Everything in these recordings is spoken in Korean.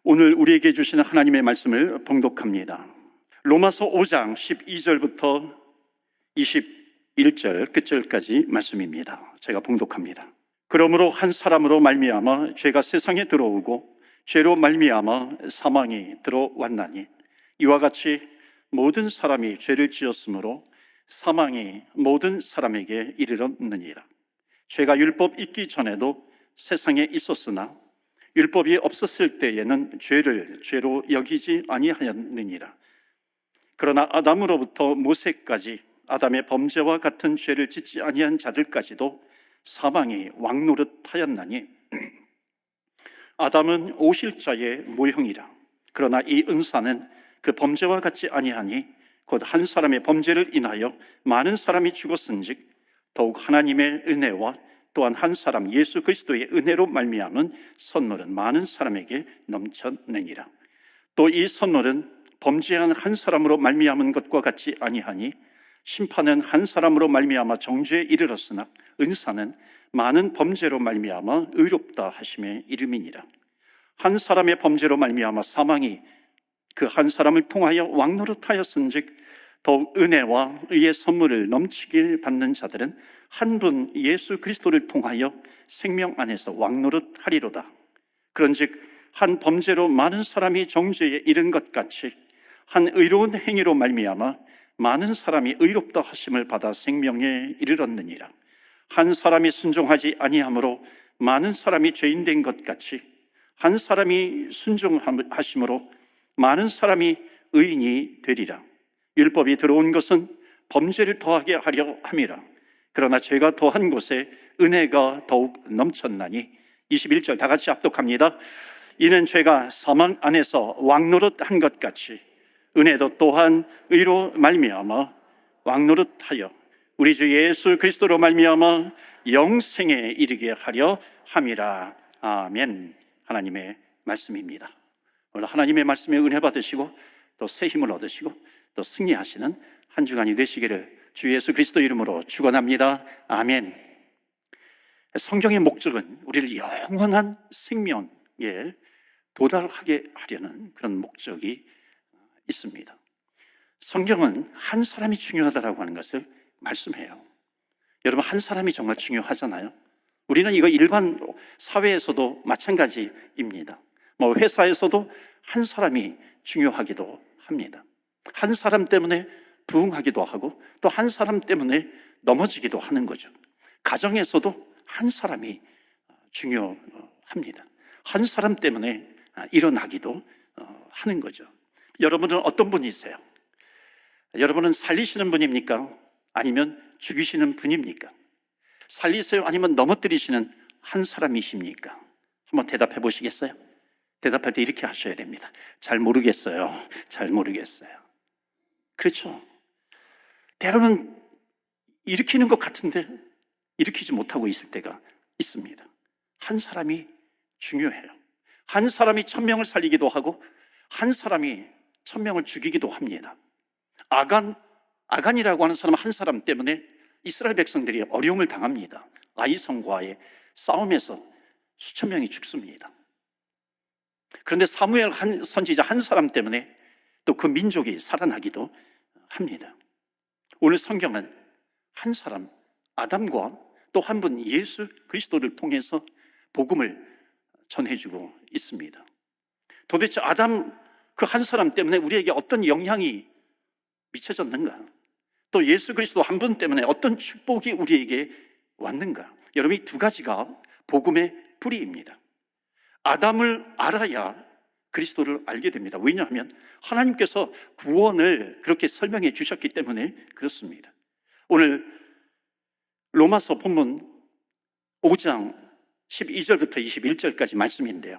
오늘 우리에게 주시는 하나님의 말씀을 봉독합니다. 로마서 5장 12절부터 21절 끝절까지 말씀입니다. 제가 봉독합니다. 그러므로 한 사람으로 말미암아 죄가 세상에 들어오고 죄로 말미암아 사망이 들어왔나니 이와 같이 모든 사람이 죄를 지었으므로 사망이 모든 사람에게 이르렀느니라. 죄가 율법 있기 전에도 세상에 있었으나 율법이 없었을 때에는 죄를 죄로 여기지 아니하였느니라. 그러나 아담으로부터 모세까지 아담의 범죄와 같은 죄를 짓지 아니한 자들까지도 사망이 왕노릇하였나니 아담은 오실자의 모형이라. 그러나 이 은사는 그 범죄와 같지 아니하니 곧 한 사람의 범죄를 인하여 많은 사람이 죽었은즉 더욱 하나님의 은혜와 또한 한 사람 예수 그리스도의 은혜로 말미암은 선물은 많은 사람에게 넘쳤느니라. 또 이 선물은 범죄한 한 사람으로 말미암은 것과 같지 아니하니 심판은 한 사람으로 말미암아 정죄에 이르렀으나 은사는 많은 범죄로 말미암아 의롭다 하심의 이름이니라. 한 사람의 범죄로 말미암아 사망이 그 한 사람을 통하여 왕노릇하였은즉 더욱 은혜와 의의 선물을 넘치게 받는 자들은 한 분 예수 그리스도를 통하여 생명 안에서 왕노릇하리로다. 그런즉 한 범죄로 많은 사람이 정죄에 이른 것 같이 한 의로운 행위로 말미암아 많은 사람이 의롭다 하심을 받아 생명에 이르렀느니라. 한 사람이 순종하지 아니함으로 많은 사람이 죄인 된 것 같이 한 사람이 순종하심으로 많은 사람이 의인이 되리라. 율법이 들어온 것은 범죄를 더하게 하려 함이라. 그러나 죄가 더한 곳에 은혜가 더욱 넘쳤나니 21절 다 같이 합독합니다. 이는 죄가 사망 안에서 왕노릇한 것 같이 은혜도 또한 의로 말미암아 왕노릇하여 우리 주 예수 그리스도로 말미암아 영생에 이르게 하려 함이라. 아멘. 하나님의 말씀입니다. 오늘 하나님의 말씀에 은혜 받으시고 또 새 힘을 얻으시고 또 승리하시는 한 주간이 되시기를 주 예수 그리스도 이름으로 축원합니다. 아멘. 성경의 목적은 우리를 영원한 생명에 도달하게 하려는 그런 목적이 있습니다. 성경은 한 사람이 중요하다라고 하는 것을 말씀해요. 여러분, 한 사람이 정말 중요하잖아요. 우리는 이거 일반 사회에서도 마찬가지입니다. 회사에서도 한 사람이 중요하기도 합니다. 한 사람 때문에 부흥하기도 하고 또 한 사람 때문에 넘어지기도 하는 거죠. 가정에서도 한 사람이 중요합니다. 한 사람 때문에 일어나기도 하는 거죠. 여러분은 어떤 분이세요? 여러분은 살리시는 분입니까? 아니면 죽이시는 분입니까? 살리세요? 아니면 넘어뜨리시는 한 사람이십니까? 한번 대답해 보시겠어요? 대답할 때 이렇게 하셔야 됩니다. 잘 모르겠어요. 잘 모르겠어요. 그렇죠? 때로는 일으키는 것 같은데 일으키지 못하고 있을 때가 있습니다. 한 사람이 중요해요. 한 사람이 1000명을 살리기도 하고 한 사람이 1000명을 죽이기도 합니다. 아간이라고 하는 사람 한 사람 때문에 이스라엘 백성들이 어려움을 당합니다. 아이성과의 싸움에서 수천 명이 죽습니다. 그런데 사무엘 선지자 한 사람 때문에 또 그 민족이 살아나기도 합니다. 오늘 성경은 한 사람 아담과 또 한 분 예수 그리스도를 통해서 복음을 전해주고 있습니다. 도대체 아담 그 한 사람 때문에 우리에게 어떤 영향이 미쳐졌는가? 또 예수 그리스도 한 분 때문에 어떤 축복이 우리에게 왔는가? 여러분, 이 두 가지가 복음의 뿌리입니다. 아담을 알아야 그리스도를 알게 됩니다. 왜냐하면 하나님께서 구원을 그렇게 설명해 주셨기 때문에 그렇습니다. 오늘 로마서 본문 5장 12절부터 21절까지 말씀인데요,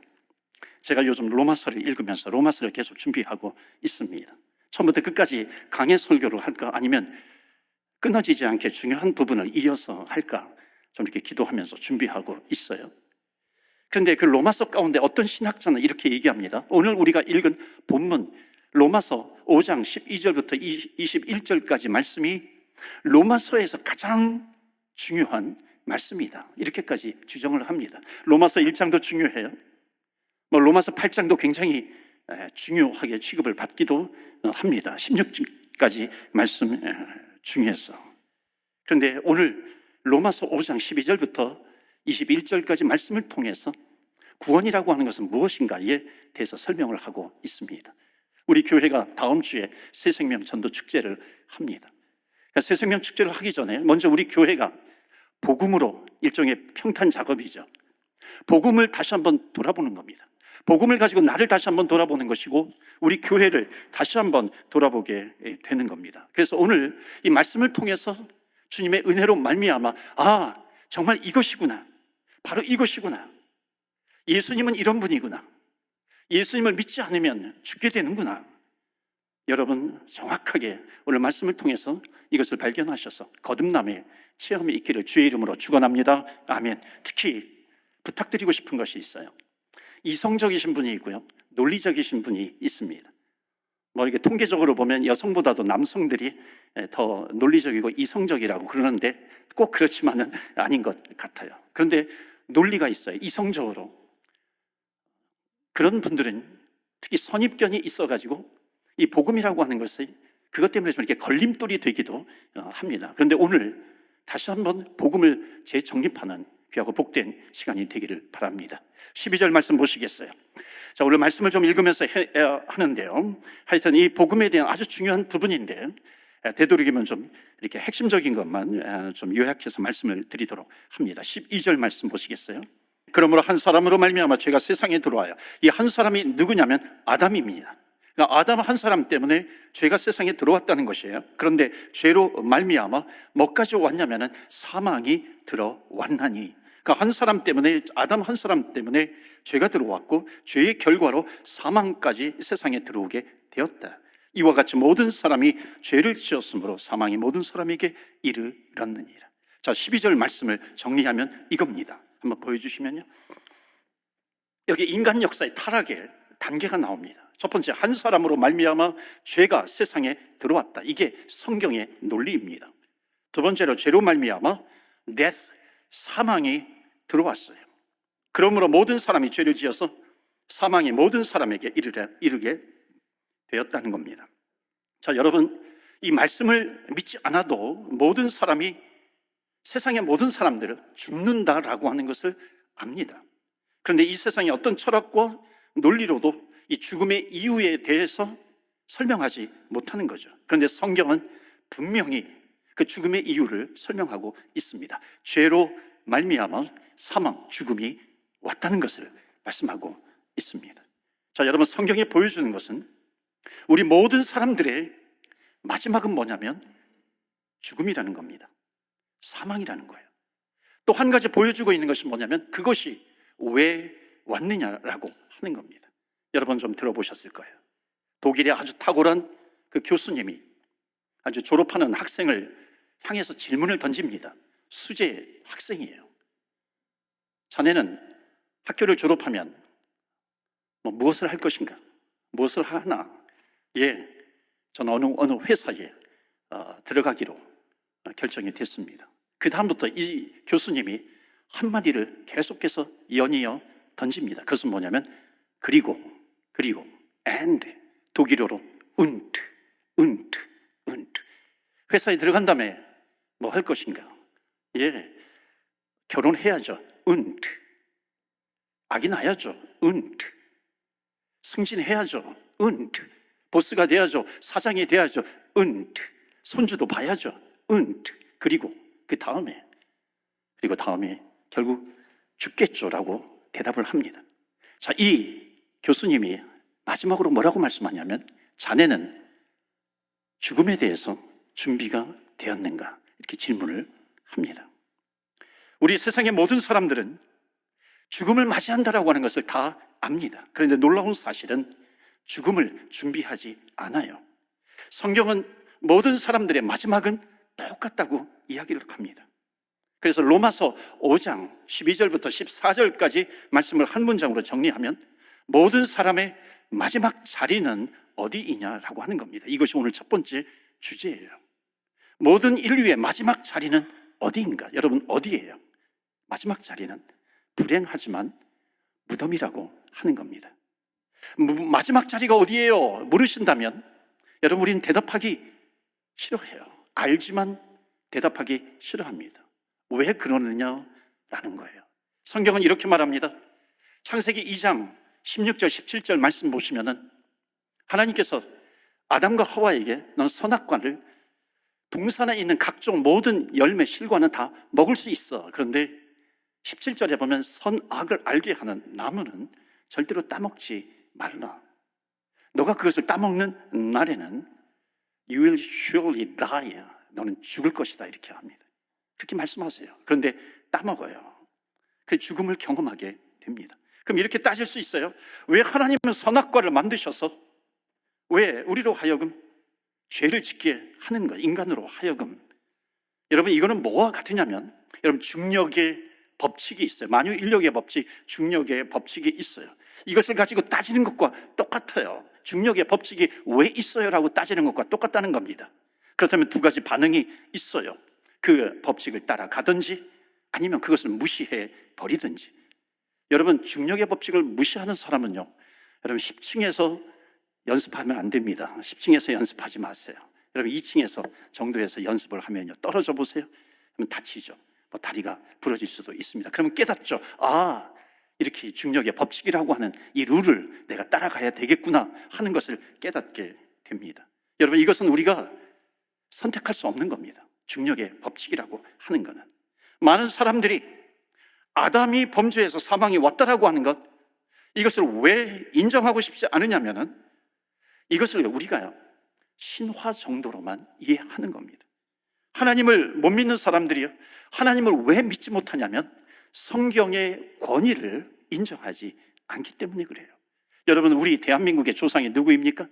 제가 요즘 로마서를 읽으면서 로마서를 계속 준비하고 있습니다. 처음부터 끝까지 강해 설교를 할까 아니면 끊어지지 않게 중요한 부분을 이어서 할까 좀 이렇게 기도하면서 준비하고 있어요. 그런데 그 로마서 가운데 어떤 신학자는 이렇게 얘기합니다. 오늘 우리가 읽은 본문 로마서 5장 12절부터 21절까지 말씀이 로마서에서 가장 중요한 말씀이다, 이렇게까지 주장을 합니다. 로마서 1장도 중요해요. 로마서 8장도 굉장히 중요하게 취급을 받기도 합니다. 16까지 말씀 중에서. 그런데 오늘 로마서 5장 12절부터 21절까지 말씀을 통해서 구원이라고 하는 것은 무엇인가에 대해서 설명을 하고 있습니다. 우리 교회가 다음 주에 새생명 전도 축제를 합니다. 그러니까 새생명 축제를 하기 전에 먼저 우리 교회가 복음으로, 일종의 평탄 작업이죠, 복음을 다시 한번 돌아보는 겁니다. 복음을 가지고 나를 다시 한번 돌아보는 것이고 우리 교회를 다시 한번 돌아보게 되는 겁니다. 그래서 오늘 이 말씀을 통해서 주님의 은혜로 말미암아 정말 이것이구나, 바로 이것이구나, 예수님은 이런 분이구나, 예수님을 믿지 않으면 죽게 되는구나, 여러분 정확하게 오늘 말씀을 통해서 이것을 발견하셔서 거듭남의 체험이 있기를 주의 이름으로 축원합니다. 아멘. 특히 부탁드리고 싶은 것이 있어요. 이성적이신 분이 있고요, 논리적이신 분이 있습니다. 이렇게 통계적으로 보면 여성보다도 남성들이 더 논리적이고 이성적이라고 그러는데 꼭 그렇지만은 아닌 것 같아요. 그런데 논리가 있어요. 이성적으로. 그런 분들은 특히 선입견이 있어가지고 이 복음이라고 하는 것이 그것 때문에 좀 이렇게 걸림돌이 되기도 합니다. 그런데 오늘 다시 한번 복음을 재정립하는 귀하고 복된 시간이 되기를 바랍니다. 12절 말씀 보시겠어요? 자, 오늘 말씀을 좀 읽으면서 하는데요, 하여튼 이 복음에 대한 아주 중요한 부분인데 되도록이면 좀 이렇게 핵심적인 것만 좀 요약해서 말씀을 드리도록 합니다. 12절 말씀 보시겠어요? 그러므로 한 사람으로 말미암아 죄가 세상에 들어와요. 이 한 사람이 누구냐면 아담입니다. 그러니까 아담 한 사람 때문에 죄가 세상에 들어왔다는 것이에요. 그런데 죄로 말미암아 뭐까지 왔냐면은 사망이 들어왔나니, 그러니까 한 사람 때문에, 아담 한 사람 때문에 죄가 들어왔고 죄의 결과로 사망까지 세상에 들어오게 되었다. 이와 같이 모든 사람이 죄를 지었으므로 사망이 모든 사람에게 이르렀느니라. 자, 12절 말씀을 정리하면 이겁니다. 한번 보여주시면요, 여기 인간 역사의 타락의 단계가 나옵니다. 첫 번째, 한 사람으로 말미암아 죄가 세상에 들어왔다. 이게 성경의 논리입니다. 두 번째로, 죄로 말미암아 death, 사망이 들어왔어요. 그러므로 모든 사람이 죄를 지어서 사망이 모든 사람에게 이르게 되었다는 겁니다. 자, 여러분, 이 말씀을 믿지 않아도 모든 사람이, 세상의 모든 사람들을 죽는다라고 하는 것을 압니다. 그런데 이 세상의 어떤 철학과 논리로도 이 죽음의 이유에 대해서 설명하지 못하는 거죠. 그런데 성경은 분명히 그 죽음의 이유를 설명하고 있습니다. 죄로 말미암아 사망, 죽음이 왔다는 것을 말씀하고 있습니다. 자, 여러분, 성경이 보여주는 것은 우리 모든 사람들의 마지막은 뭐냐면 죽음이라는 겁니다. 사망이라는 거예요. 또 한 가지 보여주고 있는 것이 뭐냐면 그것이 왜 왔느냐라고 하는 겁니다. 여러분 좀 들어보셨을 거예요. 독일의 아주 탁월한 그 교수님이 아주 졸업하는 학생을 향해서 질문을 던집니다. 수재 학생이에요. 자네는 학교를 졸업하면 무엇을 할 것인가? 무엇을 하나? 저는 어느 회사에 들어가기로 결정이 됐습니다. 그 다음부터 이 교수님이 한마디를 계속해서 연이어 던집니다. 그것은 뭐냐면 그리고 and, 독일어로 und. 회사에 들어간 다음에 뭐 할 것인가? 결혼해야죠. und. 아기 낳아야죠. und. 승진해야죠. und. 보스가 돼야죠. 사장이 돼야죠. und. 손주도 봐야죠. und. 그리고 다음에 결국 죽겠죠라고 대답을 합니다. 자, 이 교수님이 마지막으로 뭐라고 말씀하냐면 자네는 죽음에 대해서 준비가 되었는가? 이렇게 질문을 합니다. 우리 세상의 모든 사람들은 죽음을 맞이한다라고 하는 것을 다 압니다. 그런데 놀라운 사실은 죽음을 준비하지 않아요. 성경은 모든 사람들의 마지막은 똑같다고 이야기를 합니다. 그래서 로마서 5장 12절부터 14절까지 말씀을 한 문장으로 정리하면 모든 사람의 마지막 자리는 어디이냐라고 하는 겁니다. 이것이 오늘 첫 번째 주제예요. 모든 인류의 마지막 자리는 어디인가? 여러분, 어디예요? 마지막 자리는 불행하지만 무덤이라고 하는 겁니다. 마지막 자리가 어디예요? 물으신다면 여러분, 우리는 대답하기 싫어해요. 알지만 대답하기 싫어합니다. 왜 그러느냐라는 거예요. 성경은 이렇게 말합니다. 창세기 2장 16절 17절 말씀 보시면은 하나님께서 아담과 하와에게 넌 선악과를 동산에 있는 각종 모든 열매 실과는 다 먹을 수 있어. 그런데 17절에 보면 선악을 알게 하는 나무는 절대로 따먹지 말라. 너가 그것을 따먹는 날에는 You will surely die. 너는 죽을 것이다. 이렇게 합니다. 그렇게 말씀하세요. 그런데 따먹어요. 그 죽음을 경험하게 됩니다. 그럼 이렇게 따질 수 있어요. 왜 하나님은 선악과를 만드셔서 왜 우리로 하여금 죄를 짓게 하는 거예요? 인간으로 하여금. 여러분, 이거는 뭐와 같으냐면 여러분, 중력의 법칙이 있어요. 만유인력의 법칙, 중력의 법칙이 있어요. 이것을 가지고 따지는 것과 똑같아요. 중력의 법칙이 왜 있어요? 라고 따지는 것과 똑같다는 겁니다. 그렇다면 두 가지 반응이 있어요. 그 법칙을 따라가든지 아니면 그것을 무시해 버리든지. 여러분, 중력의 법칙을 무시하는 사람은요, 여러분 10층에서 연습하면 안 됩니다. 10층에서 연습하지 마세요. 여러분 2층에서 정도에서 연습을 하면요, 떨어져 보세요. 그러면 다치죠. 뭐 다리가 부러질 수도 있습니다. 그러면 깨닫죠. 아, 이렇게 중력의 법칙이라고 하는 이 룰을 내가 따라가야 되겠구나 하는 것을 깨닫게 됩니다. 여러분, 이것은 우리가 선택할 수 없는 겁니다. 중력의 법칙이라고 하는 것은. 많은 사람들이 아담이 범죄해서 사망이 왔다라고 하는 것, 이것을 왜 인정하고 싶지 않으냐면은 이것을 우리가 신화 정도로만 이해하는 겁니다. 하나님을 못 믿는 사람들이요, 하나님을 왜 믿지 못하냐면 성경의 권위를 인정하지 않기 때문에 그래요. 여러분, 우리 대한민국의 조상이 누구입니까?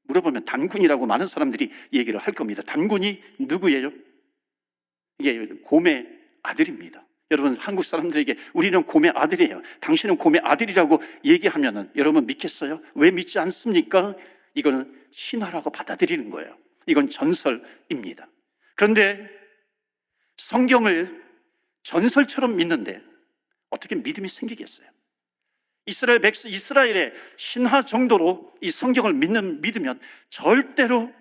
물어보면 단군이라고 많은 사람들이 얘기를 할 겁니다. 단군이 누구예요? 이게 곰의 아들입니다. 여러분, 한국 사람들에게 우리는 곰의 아들이에요, 당신은 곰의 아들이라고 얘기하면은 여러분 믿겠어요? 왜 믿지 않습니까? 이거는 신화라고 받아들이는 거예요. 이건 전설입니다. 그런데 성경을 전설처럼 믿는데 어떻게 믿음이 생기겠어요? 이스라엘의 신화 정도로 이 성경을 믿으면 절대로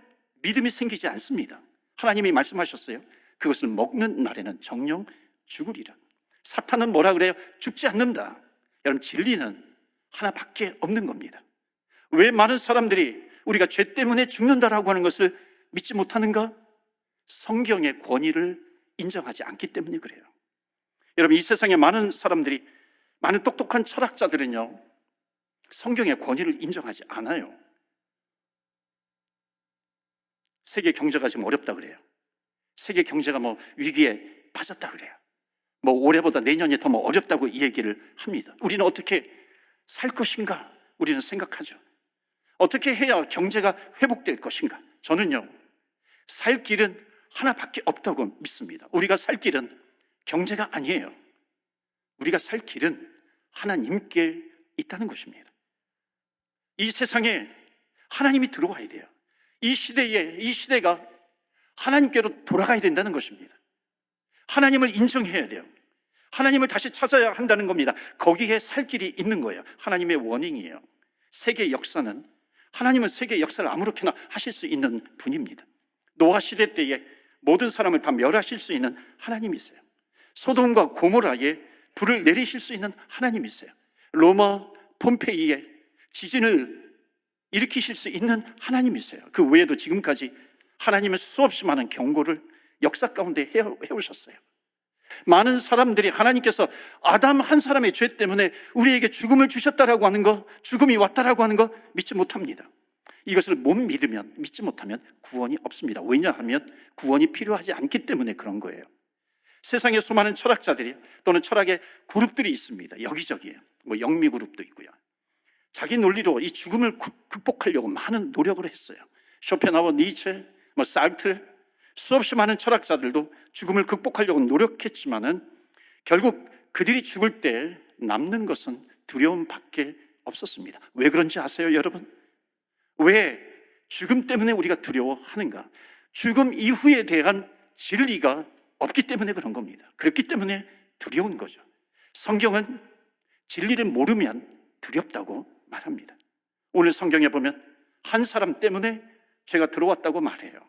믿음이 생기지 않습니다. 하나님이 말씀하셨어요. 그것을 먹는 날에는 정녕 죽으리라. 사탄은 뭐라 그래요? 죽지 않는다. 여러분, 진리는 하나밖에 없는 겁니다. 왜 많은 사람들이 우리가 죄 때문에 죽는다라고 하는 것을 믿지 못하는가? 성경의 권위를 인정하지 않기 때문에 그래요. 여러분, 이 세상에 많은 사람들이, 많은 똑똑한 철학자들은요, 성경의 권위를 인정하지 않아요. 세계 경제가 지금 어렵다 그래요. 세계 경제가 뭐 위기에 빠졌다 그래요. 뭐 올해보다 내년이 더 뭐 어렵다고 이 얘기를 합니다. 우리는 어떻게 살 것인가? 우리는 생각하죠. 어떻게 해야 경제가 회복될 것인가? 저는요, 살 길은 하나밖에 없다고 믿습니다. 우리가 살 길은 경제가 아니에요. 우리가 살 길은 하나님께 있다는 것입니다. 이 세상에 하나님이 들어와야 돼요. 이 시대가 하나님께로 돌아가야 된다는 것입니다. 하나님을 인정해야 돼요. 하나님을 다시 찾아야 한다는 겁니다. 거기에 살 길이 있는 거예요. 하나님의 워닝이에요. 세계 역사는, 하나님은 세계 역사를 아무렇게나 하실 수 있는 분입니다. 노아 시대 때에 모든 사람을 다 멸하실 수 있는 하나님이세요. 소돔과 고모라에 불을 내리실 수 있는 하나님이세요. 로마 폼페이에 지진을 일으키실 수 있는 하나님이세요. 그 외에도 지금까지 하나님은 수없이 많은 경고를 역사 가운데 해오셨어요. 많은 사람들이 하나님께서 아담 한 사람의 죄 때문에 우리에게 죽음을 주셨다라고 하는 것, 죽음이 왔다라고 하는 것 믿지 못합니다. 이것을 못 믿으면, 믿지 못하면 구원이 없습니다. 왜냐하면 구원이 필요하지 않기 때문에 그런 거예요. 세상에 수많은 철학자들이, 또는 철학의 그룹들이 있습니다. 여기저기에 뭐 영미 그룹도 있고요. 자기 논리로 이 죽음을 극복하려고 많은 노력을 했어요. 쇼펜하우어, 니체, 사르트, 수없이 많은 철학자들도 죽음을 극복하려고 노력했지만은 결국 그들이 죽을 때 남는 것은 두려움밖에 없었습니다. 왜 그런지 아세요, 여러분? 왜 죽음 때문에 우리가 두려워하는가? 죽음 이후에 대한 진리가 없기 때문에 그런 겁니다. 그렇기 때문에 두려운 거죠. 성경은 진리를 모르면 두렵다고 말합니다. 오늘 성경에 보면 한 사람 때문에 죄가 들어왔다고 말해요.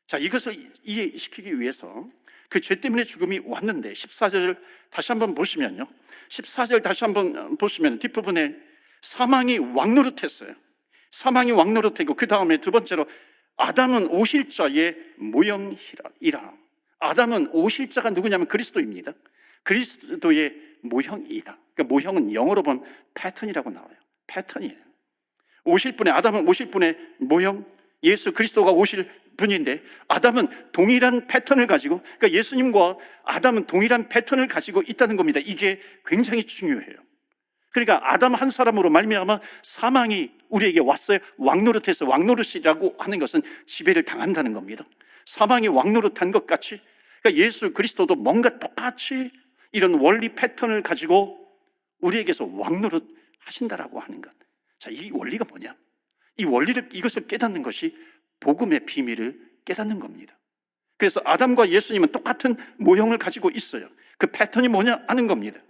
자, 이것을 이해시키기 위해서 그 죄 때문에 죽음이 왔는데 14절 다시 한번 보시면요, 14절 다시 한번 보시면 뒷부분에 사망이 왕노릇했어요. 사망이 왕노릇했고 그 다음에 두 번째로 아담은 오실 자의 모형이라. 아담은 오실 자가 누구냐면 그리스도입니다. 그리스도의 모형이다. 그러니까 모형은 영어로 보면 패턴이라고 나와요. 패턴이에요. 오실 분의, 아담은 오실 분의 모형, 예수 그리스도가 오실 분인데 아담은 동일한 패턴을 가지고, 그러니까 예수님과 아담은 동일한 패턴을 가지고 있다는 겁니다. 이게 굉장히 중요해요. 그러니까 아담 한 사람으로 말미암아 사망이 우리에게 왔어요. 왕노릇해서, 왕노릇이라고 하는 것은 지배를 당한다는 겁니다. 사망이 왕노릇한 것 같이, 그러니까 예수 그리스도도 뭔가 똑같이 이런 원리 패턴을 가지고 우리에게서 왕노릇 하신다라고 하는 것. 자, 이 원리가 뭐냐? 이 원리를, 이것을 깨닫는 것이 복음의 비밀을 깨닫는 겁니다. 그래서 아담과 예수님은 똑같은 모형을 가지고 있어요. 그 패턴이 뭐냐 하는 겁니다.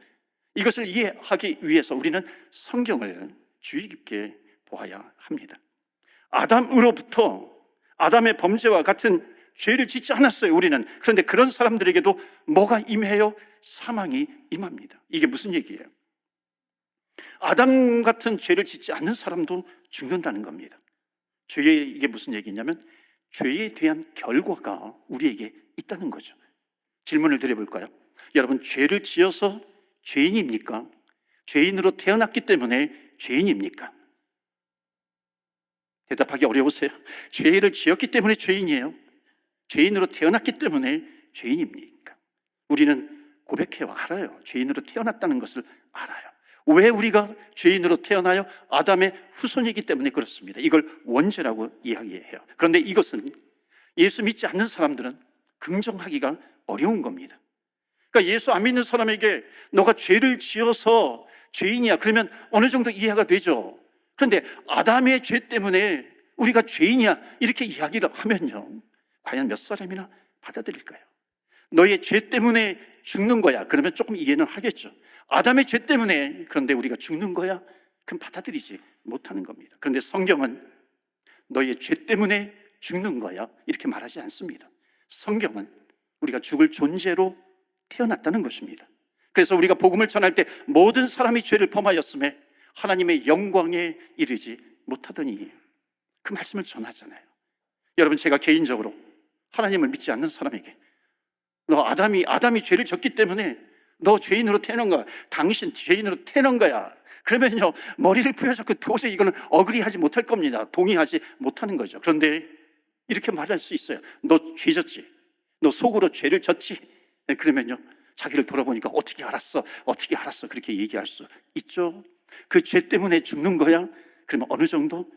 이것을 이해하기 위해서 우리는 성경을 주의 깊게 보아야 합니다. 아담으로부터, 아담의 범죄와 같은 죄를 짓지 않았어요, 우리는. 그런데 그런 사람들에게도 뭐가 임해요? 사망이 임합니다. 이게 무슨 얘기예요? 아담 같은 죄를 짓지 않는 사람도 죽는다는 겁니다. 이게 무슨 얘기냐면 죄에 대한 결과가 우리에게 있다는 거죠. 질문을 드려볼까요? 여러분, 죄를 지어서 죄인입니까? 죄인으로 태어났기 때문에 죄인입니까? 대답하기 어려우세요? 죄를 지었기 때문에 죄인이에요? 죄인으로 태어났기 때문에 죄인입니까? 우리는 고백해요. 알아요. 죄인으로 태어났다는 것을 알아요. 왜 우리가 죄인으로 태어나요? 아담의 후손이기 때문에 그렇습니다. 이걸 원죄라고 이야기해요. 그런데 이것은 예수 믿지 않는 사람들은 긍정하기가 어려운 겁니다. 그러니까 예수 안 믿는 사람에게 너가 죄를 지어서 죄인이야, 그러면 어느 정도 이해가 되죠. 그런데 아담의 죄 때문에 우리가 죄인이야 이렇게 이야기를 하면요, 과연 몇 사람이나 받아들일까요? 너의 죄 때문에 죽는 거야, 그러면 조금 이해는 하겠죠. 아담의 죄 때문에 그런데 우리가 죽는 거야? 그럼 받아들이지 못하는 겁니다. 그런데 성경은 너의 죄 때문에 죽는 거야 이렇게 말하지 않습니다. 성경은 우리가 죽을 존재로 태어났다는 것입니다. 그래서 우리가 복음을 전할 때 모든 사람이 죄를 범하였음에 하나님의 영광에 이르지 못하더니 그 말씀을 전하잖아요. 여러분, 제가 개인적으로 하나님을 믿지 않는 사람에게 너 아담이 죄를 졌기 때문에 너 죄인으로 태어난 거야, 당신 죄인으로 태어난 거야, 그러면요 머리를 부여잡고 도저히 이거는 어그리하지 못할 겁니다. 동의하지 못하는 거죠. 그런데 이렇게 말할 수 있어요. 너 죄 졌지, 너 속으로 죄를 졌지. 그러면요 자기를 돌아보니까 어떻게 알았어 그렇게 얘기할 수 있죠. 그 죄 때문에 죽는 거야? 그러면 어느 정도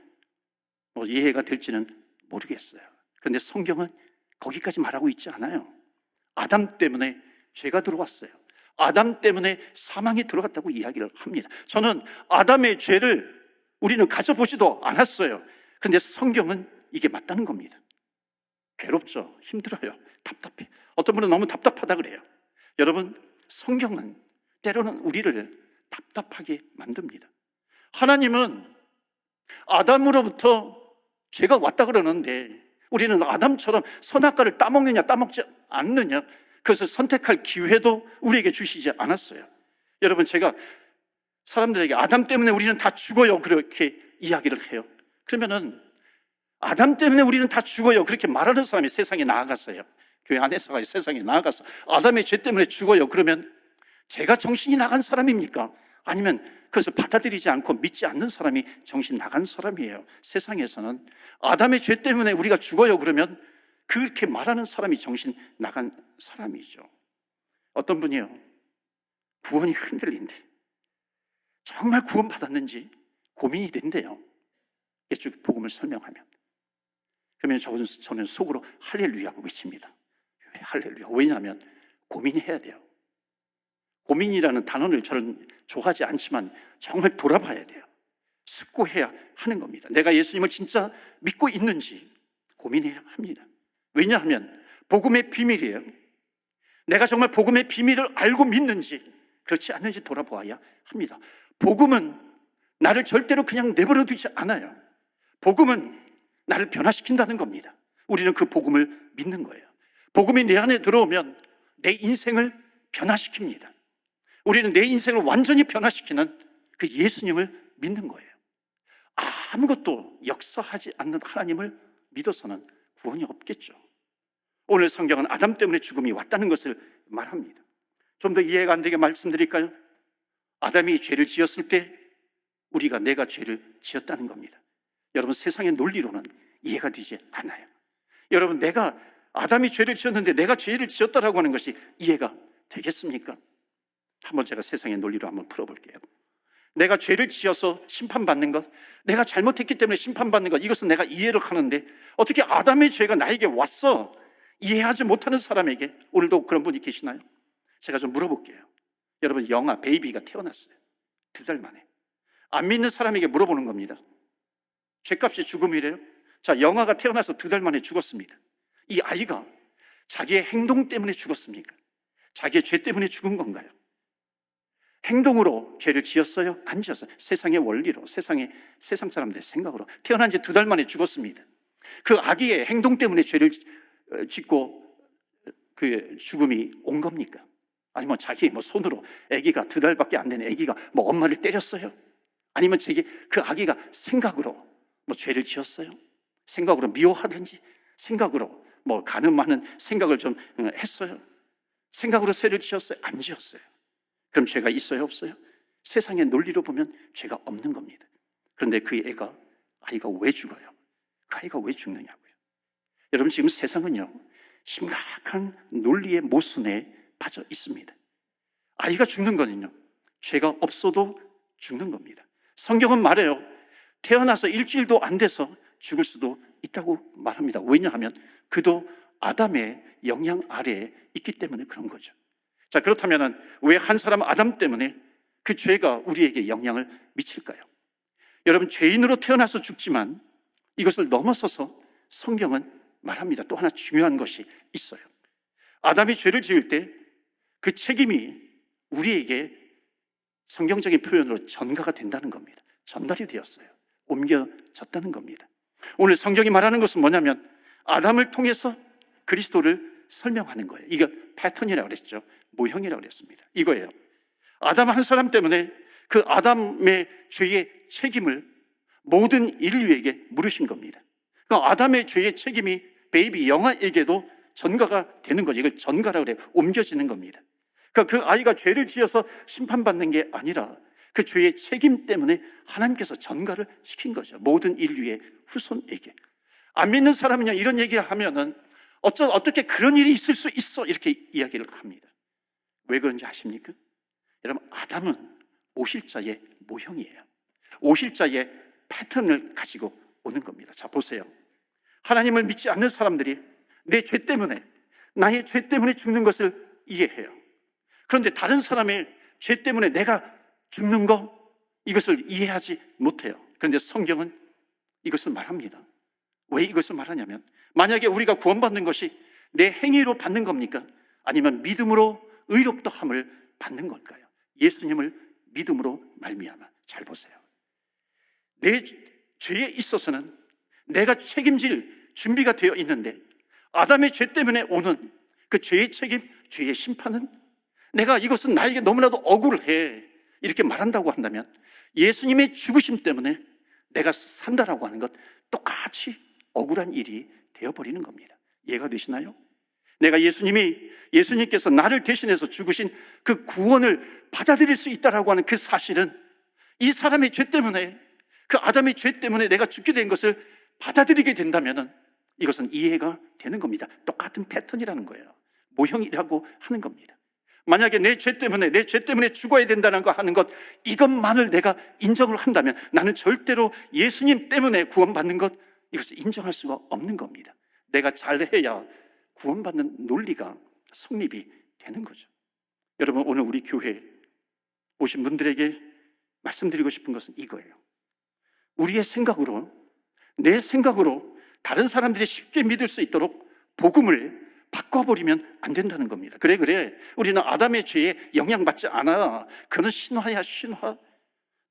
이해가 될지는 모르겠어요. 그런데 성경은 거기까지 말하고 있지 않아요. 아담 때문에 죄가 들어왔어요. 아담 때문에 사망이 들어갔다고 이야기를 합니다. 저는 아담의 죄를 우리는 가져보지도 않았어요. 그런데 성경은 이게 맞다는 겁니다. 괴롭죠. 힘들어요. 답답해. 어떤 분은 너무 답답하다 그래요. 여러분, 성경은 때로는 우리를 답답하게 만듭니다. 하나님은 아담으로부터 죄가 왔다 그러는데 우리는 아담처럼 선악과를 따먹느냐 따먹지 않느냐, 그것을 선택할 기회도 우리에게 주시지 않았어요. 여러분, 제가 사람들에게 아담 때문에 우리는 다 죽어요 그렇게 이야기를 해요. 그러면은 아담 때문에 우리는 다 죽어요 그렇게 말하는 사람이 세상에 나아가서요, 교회 안에서가 세상에 나아가서 아담의 죄 때문에 죽어요 그러면 제가 정신이 나간 사람입니까? 아니면 그것을 받아들이지 않고 믿지 않는 사람이 정신 나간 사람이에요. 세상에서는 아담의 죄 때문에 우리가 죽어요 그러면 그렇게 말하는 사람이 정신 나간 사람이죠. 어떤 분이요, 구원이 흔들린대. 정말 구원받았는지 고민이 된대요. 예수 복음을 설명하면. 그러면 저는 속으로 할렐루야하고 외칩니다. 왜 할렐루야? 왜냐하면 고민해야 돼요. 고민이라는 단어를 저는 좋아하지 않지만 정말 돌아봐야 돼요. 숙고해야 하는 겁니다. 내가 예수님을 진짜 믿고 있는지 고민해야 합니다. 왜냐하면 복음의 비밀이에요. 내가 정말 복음의 비밀을 알고 믿는지 그렇지 않는지 돌아보아야 합니다. 복음은 나를 절대로 그냥 내버려 두지 않아요. 복음은 나를 변화시킨다는 겁니다. 우리는 그 복음을 믿는 거예요. 복음이 내 안에 들어오면 내 인생을 변화시킵니다. 우리는 내 인생을 완전히 변화시키는 그 예수님을 믿는 거예요. 아무것도 역사하지 않는 하나님을 믿어서는 구원이 없겠죠. 오늘 성경은 아담 때문에 죽음이 왔다는 것을 말합니다. 좀 더 이해가 안 되게 말씀드릴까요? 아담이 죄를 지었을 때 우리가 내가 죄를 지었다는 겁니다. 여러분, 세상의 논리로는 이해가 되지 않아요. 여러분, 내가 아담이 죄를 지었는데 내가 죄를 지었다라고 하는 것이 이해가 되겠습니까? 한번 제가 세상의 논리로 한번 풀어볼게요. 내가 죄를 지어서 심판받는 것, 내가 잘못했기 때문에 심판받는 것, 이것은 내가 이해를 하는데 어떻게 아담의 죄가 나에게 왔어? 이해하지 못하는 사람에게 오늘도 그런 분이 계시나요? 제가 좀 물어볼게요. 여러분, 영아 베이비가 태어났어요. 2달 만에. 안 믿는 사람에게 물어보는 겁니다. 죄값이 죽음이래요? 자, 영아가 태어나서 2달 만에 죽었습니다. 이 아이가 자기의 행동 때문에 죽었습니까? 자기의 죄 때문에 죽은 건가요? 행동으로 죄를 지었어요? 안 지었어요. 세상의 원리로, 세상 사람들의 생각으로 태어난 지 2달 만에 죽었습니다. 그 아기의 행동 때문에 죄를 짓고 그 죽음이 온 겁니까? 아니면 자기 손으로, 아기가 2달밖에 안 되는 아기가 엄마를 때렸어요? 아니면 그 아기가 생각으로 죄를 지었어요? 생각으로 미워하든지, 생각으로 가늠하는 생각을 좀 했어요? 생각으로 죄를 지었어요? 안 지었어요? 그럼 죄가 있어요, 없어요? 세상의 논리로 보면 죄가 없는 겁니다. 그런데 그 아이가 왜 죽어요? 그 아이가 왜 죽느냐고요? 여러분, 지금 세상은요, 심각한 논리의 모순에 빠져 있습니다. 아이가 죽는 거는요, 죄가 없어도 죽는 겁니다. 성경은 말해요. 태어나서 일주일도 안 돼서 죽을 수도 있다고 말합니다. 왜냐하면 그도 아담의 영향 아래에 있기 때문에 그런 거죠. 자, 그렇다면 왜 한 사람 아담 때문에 그 죄가 우리에게 영향을 미칠까요? 여러분, 죄인으로 태어나서 죽지만 이것을 넘어서서 성경은 말합니다. 또 하나 중요한 것이 있어요. 아담이 죄를 지을 때 그 책임이 우리에게 성경적인 표현으로 전가가 된다는 겁니다. 전달이 되었어요. 옮겨졌다는 겁니다. 오늘 성경이 말하는 것은 뭐냐면 아담을 통해서 그리스도를 설명하는 거예요. 이거 패턴이라고 그랬죠. 모형이라고 그랬습니다. 이거예요. 아담 한 사람 때문에 그 아담의 죄의 책임을 모든 인류에게 물으신 겁니다. 그러니까 아담의 죄의 책임이 베이비 영아에게도 전가가 되는 거죠. 이걸 전가라고 그래요. 옮겨지는 겁니다. 그러니까 그 아이가 죄를 지어서 심판받는 게 아니라 그 죄의 책임 때문에 하나님께서 전가를 시킨 거죠. 모든 인류의 후손에게. 안 믿는 사람은요, 이런 얘기를 하면은 어떻게 그런 일이 있을 수 있어? 이렇게 이야기를 합니다. 왜 그런지 아십니까? 여러분, 아담은 오실자의 모형이에요. 오실자의 패턴을 가지고 오는 겁니다. 자, 보세요. 하나님을 믿지 않는 사람들이 내 죄 때문에, 나의 죄 때문에 죽는 것을 이해해요. 그런데 다른 사람의 죄 때문에 내가 죽는 거, 이것을 이해하지 못해요. 그런데 성경은 이것을 말합니다. 왜 이것을 말하냐면, 만약에 우리가 구원받는 것이 내 행위로 받는 겁니까? 아니면 믿음으로 의롭다함을 받는 걸까요? 예수님을 믿음으로 말미암아. 잘 보세요. 내 죄에 있어서는 내가 책임질 준비가 되어 있는데 아담의 죄 때문에 오는 그 죄의 책임, 죄의 심판은 내가 이것은 나에게 너무나도 억울해 이렇게 말한다고 한다면 예수님의 죽으심 때문에 내가 산다라고 하는 것 똑같이 억울한 일이 되어버리는 겁니다. 이해가 되시나요? 내가 예수님께서 나를 대신해서 죽으신 그 구원을 받아들일 수 있다라고 하는 그 사실은 이 사람의 죄 때문에, 그 아담의 죄 때문에 내가 죽게 된 것을 받아들이게 된다면 이것은 이해가 되는 겁니다. 똑같은 패턴이라는 거예요. 모형이라고 하는 겁니다. 만약에 내 죄 때문에 죽어야 된다는 거 하는 것, 이것만을 내가 인정을 한다면 나는 절대로 예수님 때문에 구원받는 것, 이것을 인정할 수가 없는 겁니다. 내가 잘해야 구원받는 논리가 성립이 되는 거죠. 여러분, 오늘 우리 교회에 오신 분들에게 말씀드리고 싶은 것은 이거예요. 우리의 생각으로, 내 생각으로 다른 사람들이 쉽게 믿을 수 있도록 복음을 바꿔버리면 안 된다는 겁니다. 그래 우리는 아담의 죄에 영향받지 않아. 그는 신화야, 신화.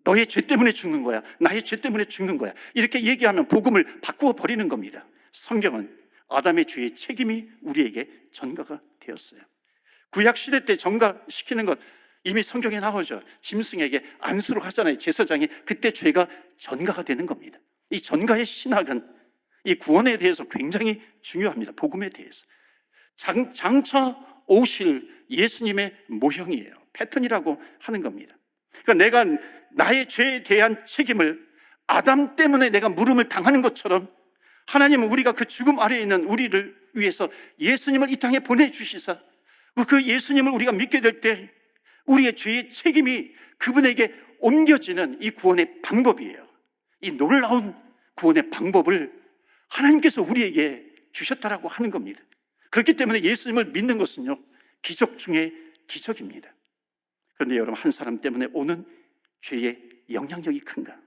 너의 죄 때문에 죽는 거야, 나의 죄 때문에 죽는 거야, 이렇게 얘기하면 복음을 바꾸어 버리는 겁니다. 성경은 아담의 죄의 책임이 우리에게 전가가 되었어요. 구약시대 때 전가시키는 것 이미 성경에 나오죠. 짐승에게 안수를 하잖아요, 제사장이. 그때 죄가 전가가 되는 겁니다. 이 전가의 신학은 이 구원에 대해서 굉장히 중요합니다. 복음에 대해서. 장차 오실 예수님의 모형이에요. 패턴이라고 하는 겁니다. 그러니까 내가 나의 죄에 대한 책임을 아담 때문에 내가 물음을 당하는 것처럼 하나님은 우리가 그 죽음 아래에 있는 우리를 위해서 예수님을 이 땅에 보내주시사 그 예수님을 우리가 믿게 될 때 우리의 죄의 책임이 그분에게 옮겨지는 이 구원의 방법이에요. 이 놀라운 구원의 방법을 하나님께서 우리에게 주셨다라고 하는 겁니다. 그렇기 때문에 예수님을 믿는 것은요, 기적 중에 기적입니다. 그런데 여러분, 한 사람 때문에 오는 죄의 영향력이 큰가?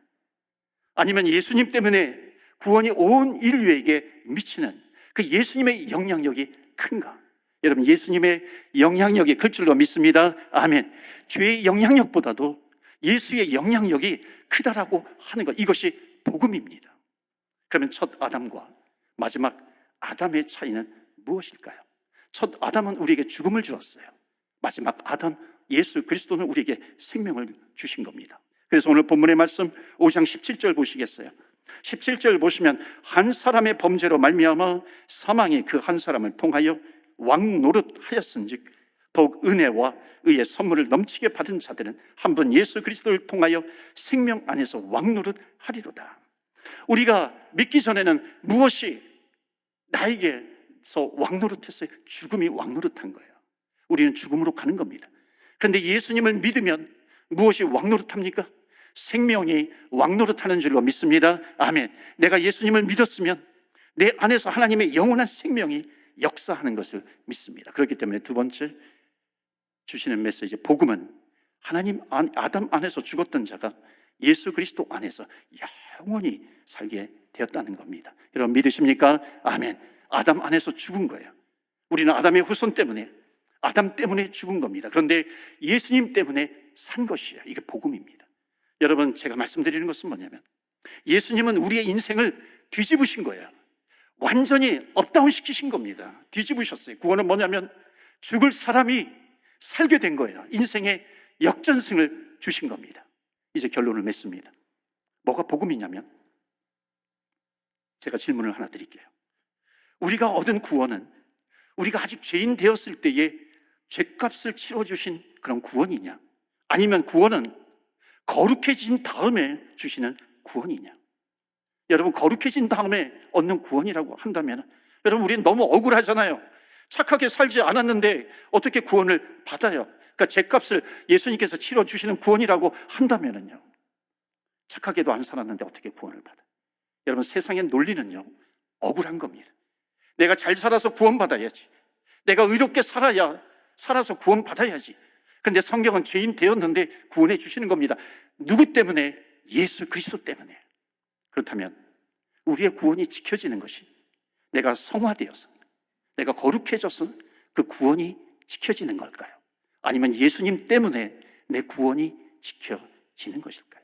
아니면 예수님 때문에 구원이 온 인류에게 미치는 그 예수님의 영향력이 큰가? 여러분, 예수님의 영향력이 클 줄로 믿습니다. 아멘. 죄의 영향력보다도 예수의 영향력이 크다라고 하는 것, 이것이 복음입니다. 그러면 첫 아담과 마지막 아담의 차이는 무엇일까요? 첫 아담은 우리에게 죽음을 주었어요. 마지막 아담 예수 그리스도는 우리에게 생명을 주신 겁니다. 그래서 오늘 본문의 말씀 5장 17절 보시겠어요? 17절 보시면 한 사람의 범죄로 말미암아 사망이 그 한 사람을 통하여 왕노릇하였은즉 더욱 은혜와 의의 선물을 넘치게 받은 자들은 한 번 예수 그리스도를 통하여 생명 안에서 왕노릇하리로다. 우리가 믿기 전에는 무엇이 나에게서 왕노릇했어요? 죽음이 왕노릇한 거예요. 우리는 죽음으로 가는 겁니다. 그런데 예수님을 믿으면 무엇이 왕노릇합니까? 생명이 왕노릇하는 줄로 믿습니다. 아멘. 내가 예수님을 믿었으면 내 안에서 하나님의 영원한 생명이 역사하는 것을 믿습니다. 그렇기 때문에 두 번째 주시는 메시지, 복음은 하나님 아담 안에서 죽었던 자가 예수 그리스도 안에서 영원히 살게 되었다는 겁니다. 여러분 믿으십니까? 아멘. 아담 안에서 죽은 거예요. 우리는 아담의 후손 때문에, 아담 때문에 죽은 겁니다. 그런데 예수님 때문에 산 것이에요. 이게 복음입니다. 여러분, 제가 말씀드리는 것은 뭐냐면 예수님은 우리의 인생을 뒤집으신 거예요. 완전히 업다운 시키신 겁니다. 뒤집으셨어요. 구원은 뭐냐면 죽을 사람이 살게 된 거예요. 인생의 역전승을 주신 겁니다. 이제 결론을 맺습니다. 뭐가 복음이냐면, 제가 질문을 하나 드릴게요. 우리가 얻은 구원은 우리가 아직 죄인 되었을 때에 죄값을 치러주신 그런 구원이냐, 아니면 구원은 거룩해진 다음에 주시는 구원이냐? 여러분, 거룩해진 다음에 얻는 구원이라고 한다면, 여러분, 우리는 너무 억울하잖아요. 착하게 살지 않았는데 어떻게 구원을 받아요? 그러니까 죄값을 예수님께서 치러주시는 구원이라고 한다면요, 착하게도 안 살았는데 어떻게 구원을 받아요? 여러분, 세상의 논리는요, 억울한 겁니다. 내가 잘 살아서 구원받아야지, 내가 의롭게 살아서 구원받아야지. 그런데 성경은 죄인 되었는데 구원해 주시는 겁니다. 누구 때문에? 예수 그리스도 때문에. 그렇다면 우리의 구원이 지켜지는 것이 내가 성화되어서, 내가 거룩해져서 그 구원이 지켜지는 걸까요? 아니면 예수님 때문에 내 구원이 지켜지는 것일까요?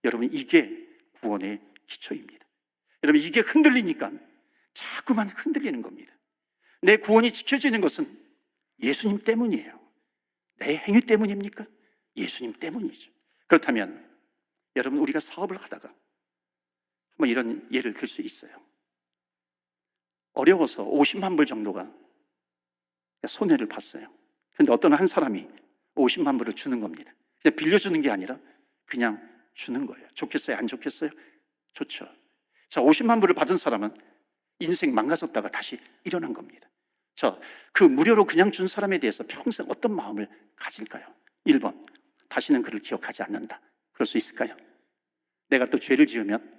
여러분, 이게 구원의 기초입니다. 여러분, 이게 흔들리니까 자꾸만 흔들리는 겁니다. 내 구원이 지켜지는 것은 예수님 때문이에요. 내 행위 때문입니까? 예수님 때문이죠. 그렇다면 여러분, 우리가 사업을 하다가 한번 이런 예를 들 수 있어요. 어려워서 50만 불 정도가 손해를 봤어요. 그런데 어떤 한 사람이 50만 불을 주는 겁니다. 그냥 빌려주는 게 아니라 그냥 주는 거예요. 좋겠어요? 안 좋겠어요? 좋죠. 자, 50만 불을 받은 사람은 인생 망가졌다가 다시 일어난 겁니다. 자, 그 무료로 그냥 준 사람에 대해서 평생 어떤 마음을 가질까요? 1번, 다시는 그를 기억하지 않는다. 그럴 수 있을까요? 내가 또 죄를 지으면,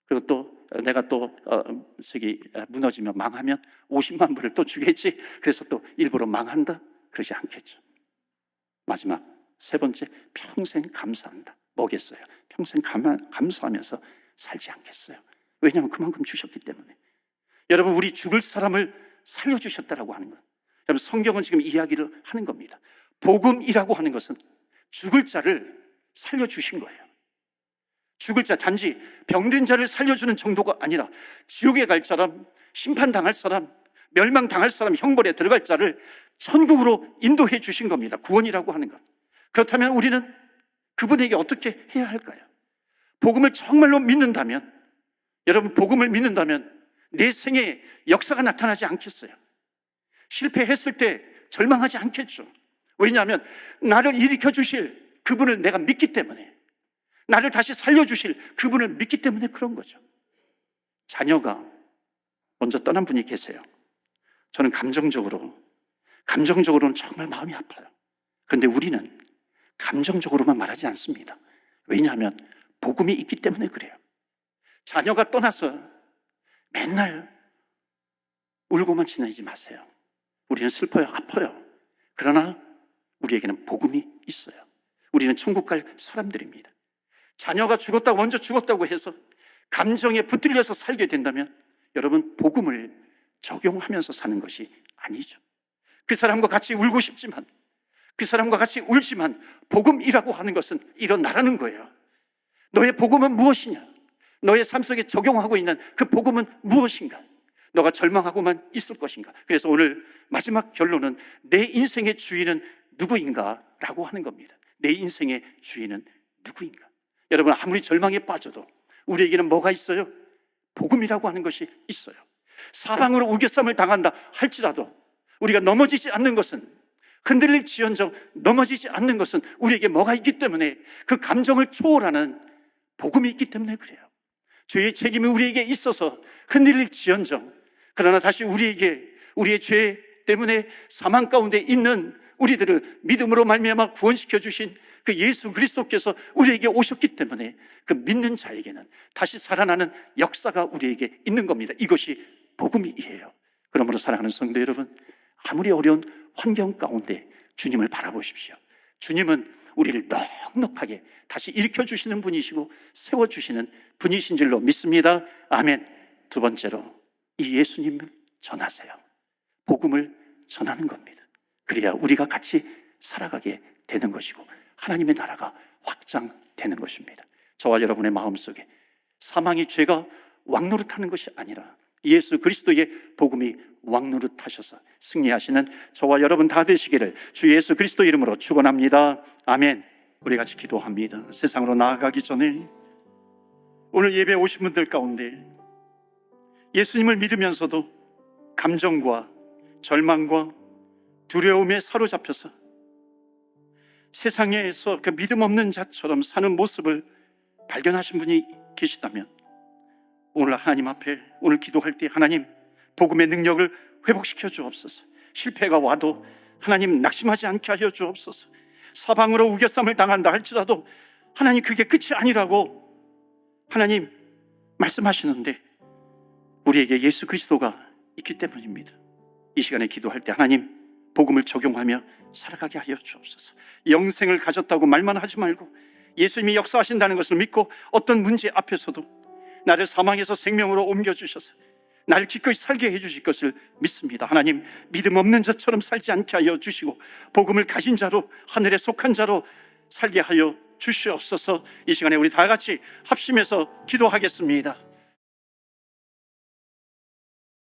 그리고 또 내가 또 무너지면, 망하면 50만 불을 또 주겠지, 그래서 또 일부러 망한다? 그러지 않겠죠. 마지막 세 번째, 평생 감사한다. 뭐겠어요? 평생 감사하면서 살지 않겠어요? 왜냐하면 그만큼 주셨기 때문에. 여러분, 우리 죽을 사람을 살려주셨다라고 하는 것, 여러분, 성경은 지금 이야기를 하는 겁니다. 복음이라고 하는 것은 죽을 자를 살려주신 거예요. 죽을 자, 단지 병든 자를 살려주는 정도가 아니라 지옥에 갈 사람, 심판당할 사람, 멸망당할 사람, 형벌에 들어갈 자를 천국으로 인도해 주신 겁니다. 구원이라고 하는 것. 그렇다면 우리는 그분에게 어떻게 해야 할까요? 복음을 정말로 믿는다면, 여러분, 복음을 믿는다면 내 생에 역사가 나타나지 않겠어요? 실패했을 때 절망하지 않겠죠. 왜냐하면 나를 일으켜 주실 그분을 내가 믿기 때문에, 나를 다시 살려주실 그분을 믿기 때문에 그런 거죠. 자녀가 먼저 떠난 분이 계세요. 저는 감정적으로는 정말 마음이 아파요. 그런데 우리는 감정적으로만 말하지 않습니다. 왜냐하면 복음이 있기 때문에 그래요. 자녀가 떠나서 맨날 울고만 지내지 마세요. 우리는 슬퍼요, 아파요. 그러나 우리에게는 복음이 있어요. 우리는 천국 갈 사람들입니다. 자녀가 죽었다고, 먼저 죽었다고 해서 감정에 붙들려서 살게 된다면 여러분, 복음을 적용하면서 사는 것이 아니죠. 그 사람과 같이 울고 싶지만, 그 사람과 같이 울지만 복음이라고 하는 것은 일어나라는 거예요. 너의 복음은 무엇이냐? 너의 삶 속에 적용하고 있는 그 복음은 무엇인가? 너가 절망하고만 있을 것인가? 그래서 오늘 마지막 결론은 내 인생의 주인은 누구인가? 라고 하는 겁니다. 내 인생의 주인은 누구인가? 여러분, 아무리 절망에 빠져도 우리에게는 뭐가 있어요? 복음이라고 하는 것이 있어요. 사방으로 우겨쌈을 당한다 할지라도 우리가 넘어지지 않는 것은, 흔들릴지언정 넘어지지 않는 것은 우리에게 뭐가 있기 때문에, 그 감정을 초월하는 복음이 있기 때문에 그래요. 죄의 책임이 우리에게 있어서 흔들릴지언정, 그러나 다시 우리의 죄 때문에 사망 가운데 있는 우리들을 믿음으로 말미암아 구원시켜 주신 그 예수 그리스도께서 우리에게 오셨기 때문에 그 믿는 자에게는 다시 살아나는 역사가 우리에게 있는 겁니다. 이것이 복음이에요. 그러므로 사랑하는 성도 여러분, 아무리 어려운 환경 가운데 주님을 바라보십시오. 주님은 우리를 넉넉하게 다시 일으켜 주시는 분이시고 세워주시는 분이신 줄로 믿습니다. 아멘. 두 번째로, 이 예수님을 전하세요. 복음을 전하는 겁니다. 그래야 우리가 같이 살아가게 되는 것이고 하나님의 나라가 확장되는 것입니다. 저와 여러분의 마음속에 사망의 죄가 왕노릇하는 것이 아니라 예수 그리스도의 복음이 왕노릇하셔서 승리하시는 저와 여러분 다 되시기를 주 예수 그리스도 이름으로 축원합니다. 아멘. 우리 같이 기도합니다. 세상으로 나아가기 전에 오늘 예배에 오신 분들 가운데 예수님을 믿으면서도 감정과 절망과 두려움에 사로잡혀서 세상에서 그 믿음 없는 자처럼 사는 모습을 발견하신 분이 계시다면, 오늘 하나님 앞에 오늘 기도할 때 하나님, 복음의 능력을 회복시켜 주옵소서. 실패가 와도 하나님 낙심하지 않게 하여 주옵소서. 사방으로 우겨쌈을 당한다 할지라도 하나님, 그게 끝이 아니라고 하나님 말씀하시는데 우리에게 예수 그리스도가 있기 때문입니다. 이 시간에 기도할 때 하나님, 복음을 적용하며 살아가게 하여 주옵소서. 영생을 가졌다고 말만 하지 말고 예수님이 역사하신다는 것을 믿고 어떤 문제 앞에서도 나를 사망에서 생명으로 옮겨주셔서 나를 기꺼이 살게 해주실 것을 믿습니다. 하나님, 믿음 없는 자처럼 살지 않게 하여 주시고 복음을 가진 자로, 하늘에 속한 자로 살게 하여 주시옵소서. 이 시간에 우리 다 같이 합심해서 기도하겠습니다.